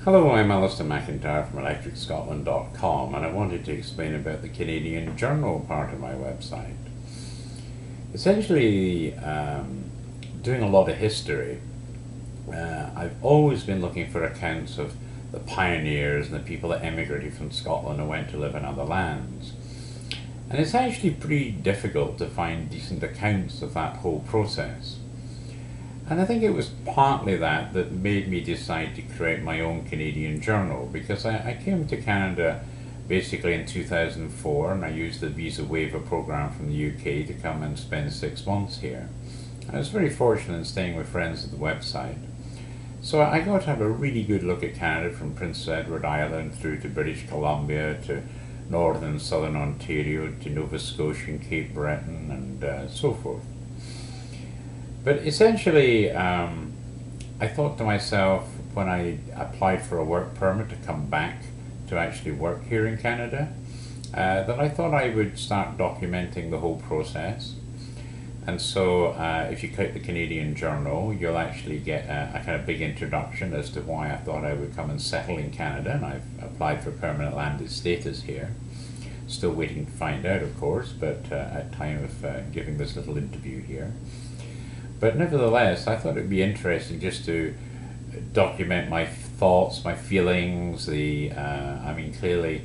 Hello, I'm Alastair McIntyre from electricscotland.com, and I wanted to explain about the Canadian Journal part of my website. Essentially, doing a lot of history, I've always been looking for accounts of the pioneers and the people that emigrated from Scotland and went to live in other lands. And it's actually pretty difficult to find decent accounts of that whole process. And I think it was partly that made me decide to create my own Canadian journal, because I came to Canada basically in 2004, and I used the visa waiver program from the UK to come and spend 6 months here. I was very fortunate in staying with friends at the website. So I got to have a really good look at Canada, from Prince Edward Island through to British Columbia to northern and southern Ontario to Nova Scotia and Cape Breton and so forth. But essentially, I thought to myself, when I applied for a work permit to come back to actually work here in Canada, that I thought I would start documenting the whole process. And so if you click the Canadian Journal, you'll actually get a kind of big introduction as to why I thought I would come and settle in Canada, and I've applied for permanent landed status here. Still waiting to find out, of course, but at time of giving this little interview here. But nevertheless, I thought it would be interesting just to document my thoughts, my feelings. I mean, clearly,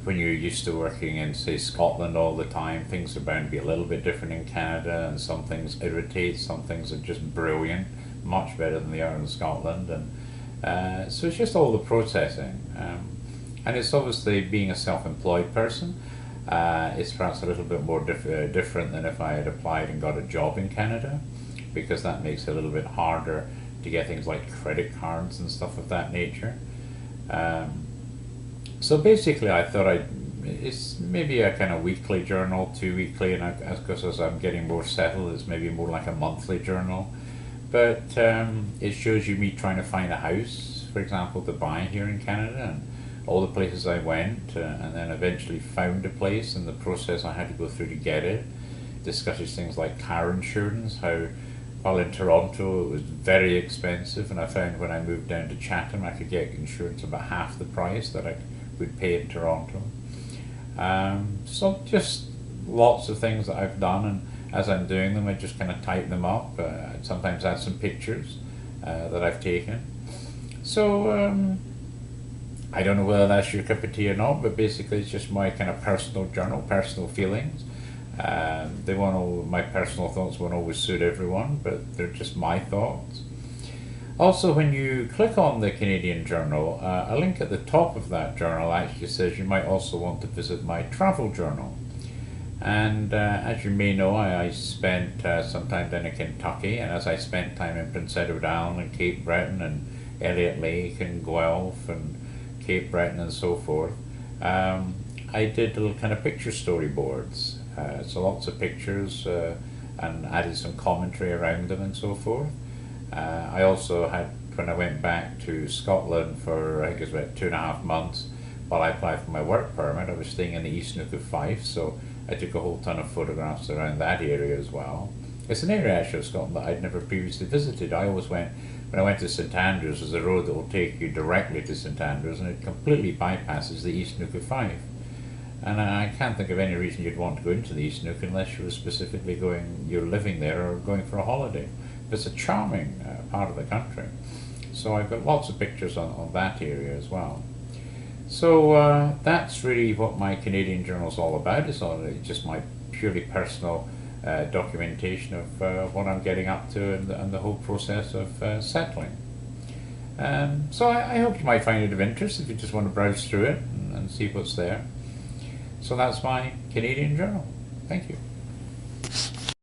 when you're used to working in, say, Scotland all the time, things are bound to be a little bit different in Canada, and some things irritate, some things are just brilliant, much better than they are in Scotland. And so it's just all the processing. And it's obviously, being a self-employed person, it's perhaps a little bit more different than if I had applied and got a job in Canada, because that makes it a little bit harder to get things like credit cards and stuff of that nature. So basically I thought it's maybe a kind of weekly journal, 2 weekly, and as I'm getting more settled, it's maybe more like a monthly journal. But it shows you me trying to find a house, for example, to buy here in Canada, and all the places I went, and then eventually found a place, and the process I had to go through to get it. Discusses things like car insurance, how while in Toronto it was very expensive, and I found when I moved down to Chatham I could get insurance about half the price that I would pay in Toronto. So just lots of things that I've done, and as I'm doing them I just kind of type them up, sometimes add some pictures that I've taken. So I don't know whether that's your cup of tea or not, but basically it's just my kind of personal journal, personal feelings. My personal thoughts won't always suit everyone, but they're just my thoughts. Also, when you click on the Canadian Journal, a link at the top of that journal actually says you might also want to visit my travel journal. And as you may know, I spent some time down in Kentucky, and as I spent time in Prince Edward Island and Cape Breton and Elliot Lake and Guelph and Cape Breton and so forth, I did little kind of picture storyboards. So lots of pictures, and added some commentary around them and so forth. I also had, when I went back to Scotland for, I think it was about 2.5 months, while I applied for my work permit, I was staying in the East Nook of Fife, so I took a whole ton of photographs around that area as well. It's an area actually of Scotland that I'd never previously visited. I always went, when I went to St Andrews, there's a road that will take you directly to St Andrews, and it completely bypasses the East Nook of Fife. And I can't think of any reason you'd want to go into the East Nook unless you were specifically you're living there or going for a holiday. But it's a charming part of the country. So I've got lots of pictures on that area as well. So that's really what my Canadian journal is all about. It's just my purely personal documentation of what I'm getting up to and the whole process of settling. So I hope you might find it of interest if you just want to browse through it and see what's there. So that's my Canadian journal. Thank you.